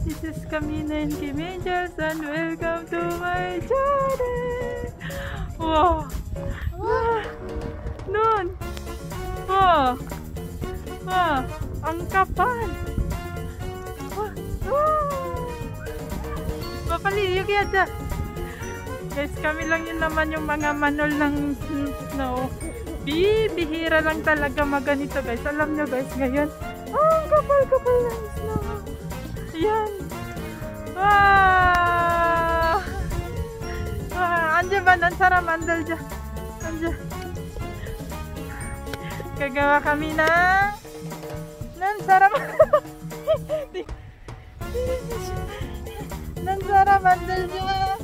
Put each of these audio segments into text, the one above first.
This is Camina and Kim Angels and welcome to my channel. Wow! Nun! Wow! Wow! Ang kapal! Papaliyog yata! Guys, kami lang yun naman yung mga manol ng snow. Bihira lang talaga maganito guys. Alam nyo guys, ngayon, ang kapal-kapal ng snow. Ayan. Wow! Andiyan ba? Nansara mandal dyan. Andiyan. Gagawa kami ng nansara mandal. Nansara mandal dyan.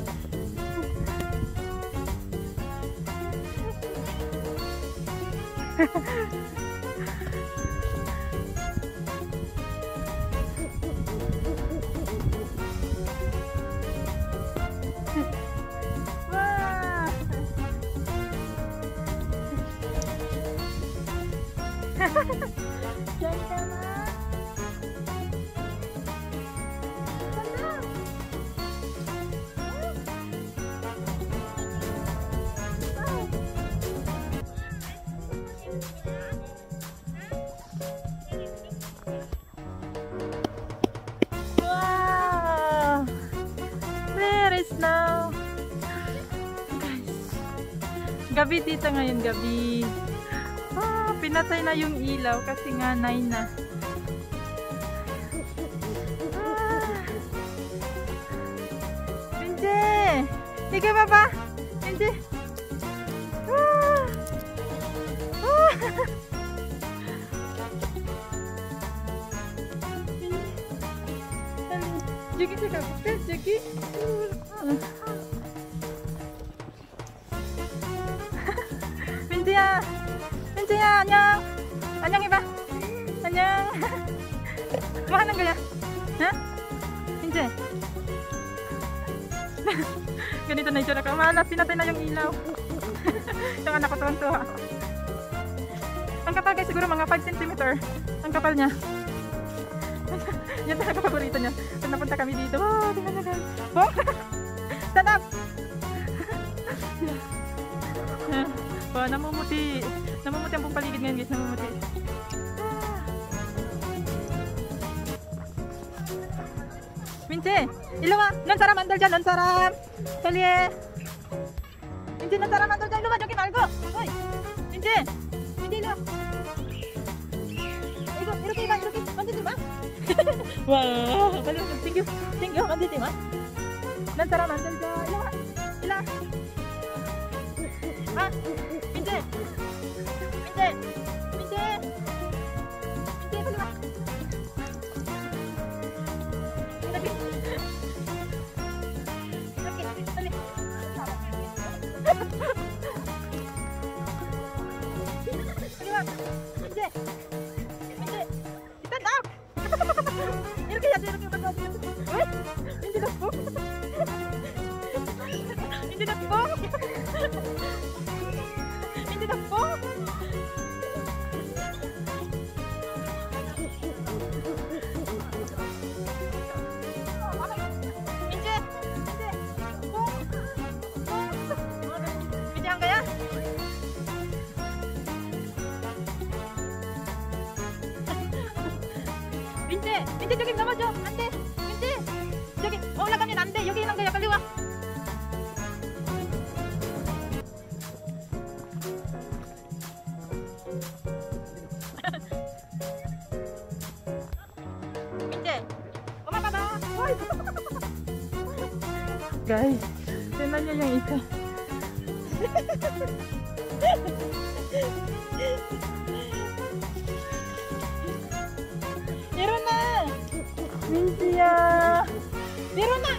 Diyan ka na. Wow! There is now. Guys, gabi dito ngayon, gabi. Pinatay na yung ilaw kasi nga 9 na. Pinje! Sige baba! Pinje! Jagi cakap, Jagi. Pinje ya! Pinje야 안녕. 안녕 해봐. 안녕. 뭐 하는 거야? 응? pinje. Ganito na itsura ko. Malas, pinatay na yung ilaw. Yung anak ko tuwan-tuwa. Ang kapal guys, siguro mga 5 cm. Ang kapal niya. Yan talaga paborito niya. Pag napunta kami dito. Wow, tingnan na guys. Oh! Stand up! Wow, namumuti. Namumuti ang buong paligid ngayon guys, namumuti. Minche, ilawa, nansara mandal dyan, nansara. Salye. Minche, nansara mandal dyan, ilawa, joki malgo. Hoy, Minche, Minche ilawa. Iruki ba, iruki, manditi ba? Wow, thank you, manditi ba? Nansara mandal dyan, ilawa, ilawa. Ha, Minche. Minche! Minche! Minche, kaliwa! Lagi! Lagi! Dali! Kaliwa! Minche! Minche! Stand up! Iruki yan! Iruki yan! Uy! Minche na po! Minche na po! Minche na po! 민재 저기 넘어져 안돼 민재 저기 올라가면 안돼 여기 있는 거야 빨리 와 민재 umababa guys tingnan nyo yung isa Irona! Mintia! Irona!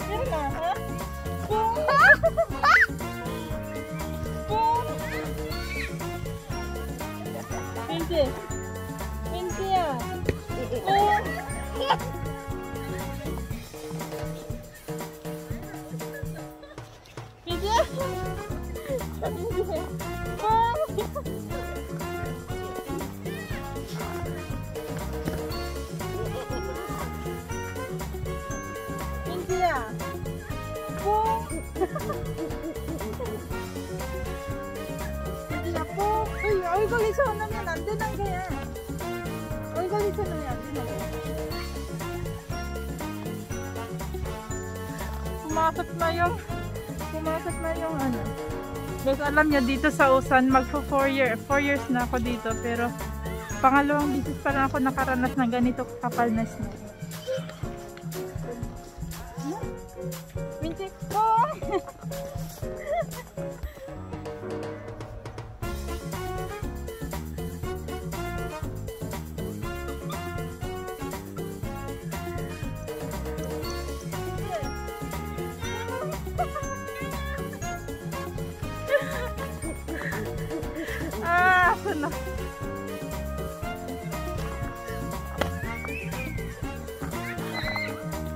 Irona, ha? Boom! Boom! Minti! Mintia! Boom! Mintia! Mintia! Boom! 나빠. 얼굴이 서운하면 안 되는 거야. 얼굴이 서운하면 안 되는 거야. Pumasok na yung ano. Guys, alam niyo dito sa Usan, magpo 4 years na ako dito, pero pangalawang bisis pa lang ako nakaranas ng ganito kapal na snow. Mintik ko! Sana.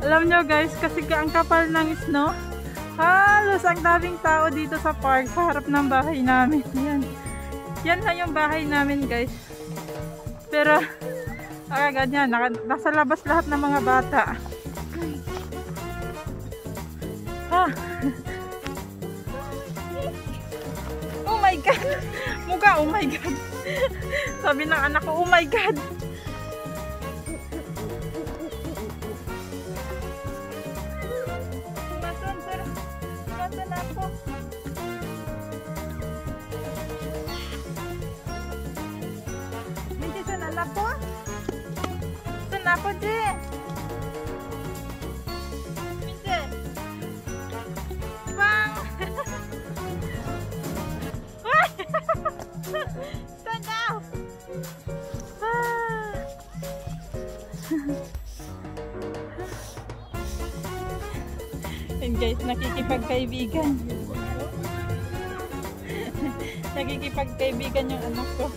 Alam nyo guys, kasi ang kapal ng snow, halos ang daming tao dito sa park, sa harap ng bahay namin. Yan na yung bahay namin guys. Pero ganyan, nasa labas lahat ng mga bata. Oh my God! Muga, oh my God! Sabi ng anak ko, oh my God! Nasaan ako? Hindi, saan ako? Saan ako, Je? Hindi. Bang! Stand up! And guys, nakikipagkaibigan. Nakikipagkaibigan yung anak ko.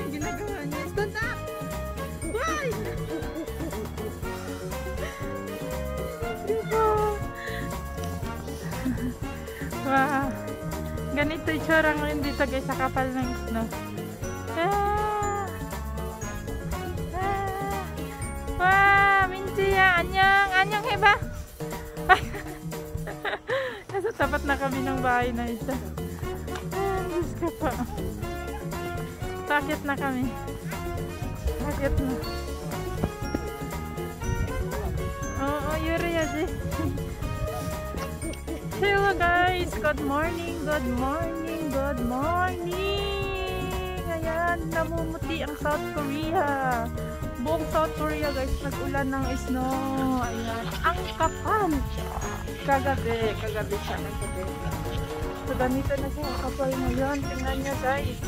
Ginagawa niya. Stand up! Why? Wow! Ganito yung tsura ngayon dito guys sa kapal ng snow. Wow! Minjiya! Anyang! Anyang heba! Nasa tapat na kami ng bahay na ito. Diyos ko pa. Sakit na kami. Sakit na. Oo, yuri yaji. Hello guys! Good morning! Good morning! Good morning! Ayan, namumuti ang South Korea. Buong South Korea guys, nag-ulan ng snow. Ayan, ang kapal! Kagabi siya nagsabi. So, ganito na siya ang kapal ngayon. Tingnan nyo guys.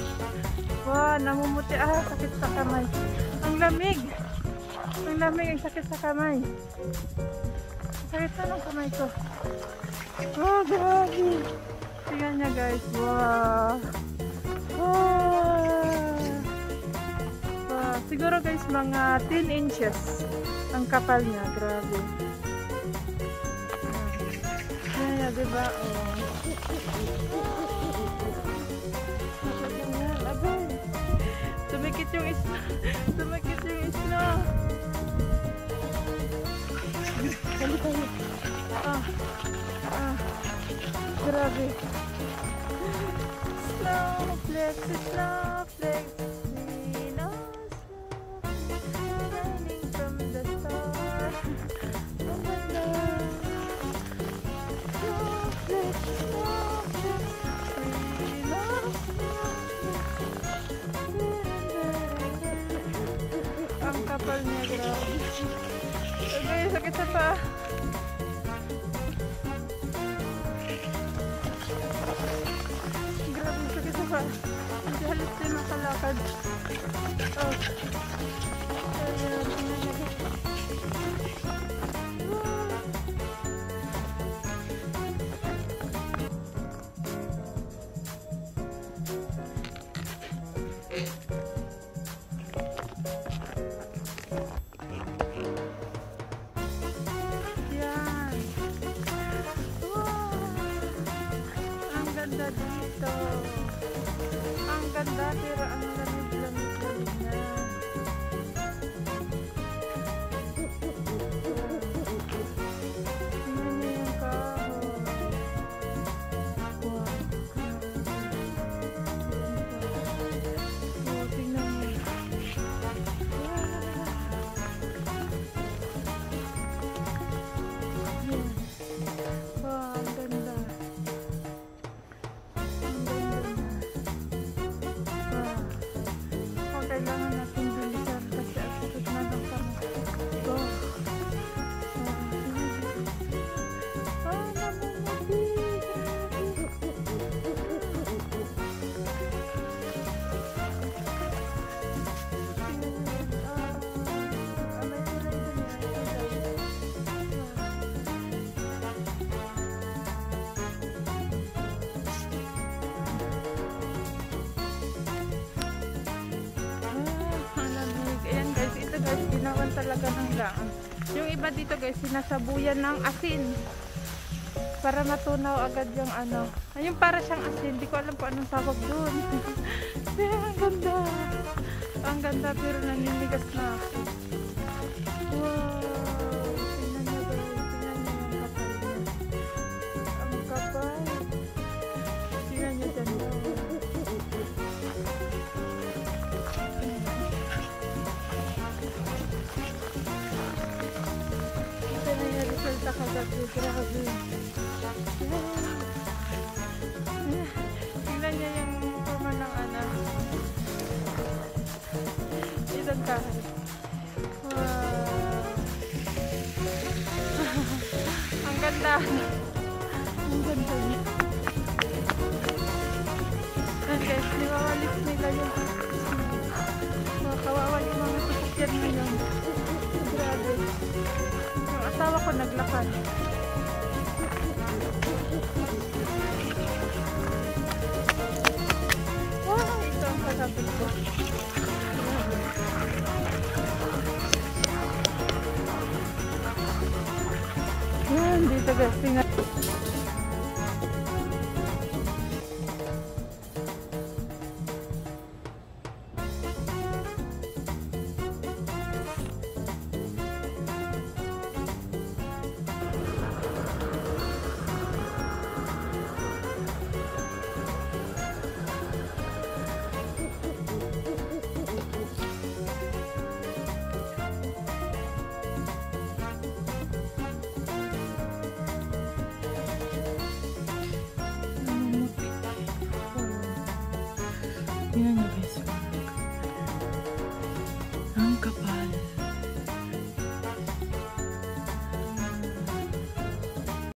Wow, namumuti. Sakit sa kamay. Ang lamig! Ang lamig, ang sakit sa kamay. Sakit na ng kamay ko. Oh, grabe. Tingnan niya guys. Wow. Wow. Siguro guys mga 10 inches ang kapal niya. Grabe. Ayan, diba? Oh. Tumikit yung isla. Tumikit yung isla. Dali tayo. Grabe. Snowflakes, snowflakes, shining from the star. Ang ganda. Snowflakes, snowflakes, ang kapal niya, grabe. Okay, sakit sa pa. Hindi halos din makalakad. Oh. Yan. Wow. Ang ganda dito. Ang ganda pero ang lamig-lamig na. guys, ginawan talaga ng laan. Yung iba dito guys, sinasabuyan ng asin para matunaw agad yung ano. Ayun, para siyang asin. Hindi ko alam kung anong tawag doon. Ang ganda. Ang ganda, pero naninigas na ako. Wow. Tingnan nyo guys. Tingnan nyo yung kapal niya. Ang kapal. Tingnan nyo dyan. Ito na yung resulta kagabi. Grabe. Tingnan niya yung forma ng ano. Isang kahay. Wow. Ang ganda. Ang ganda niya. Ayan guys, niwawalis nila yung kawawa yung mga sasakyan ngayon. Grabe. Yung asawa ko naglakad. Ito ang kasapit ko. Yan, dito guys, tingnan. Tingnan nyo guys.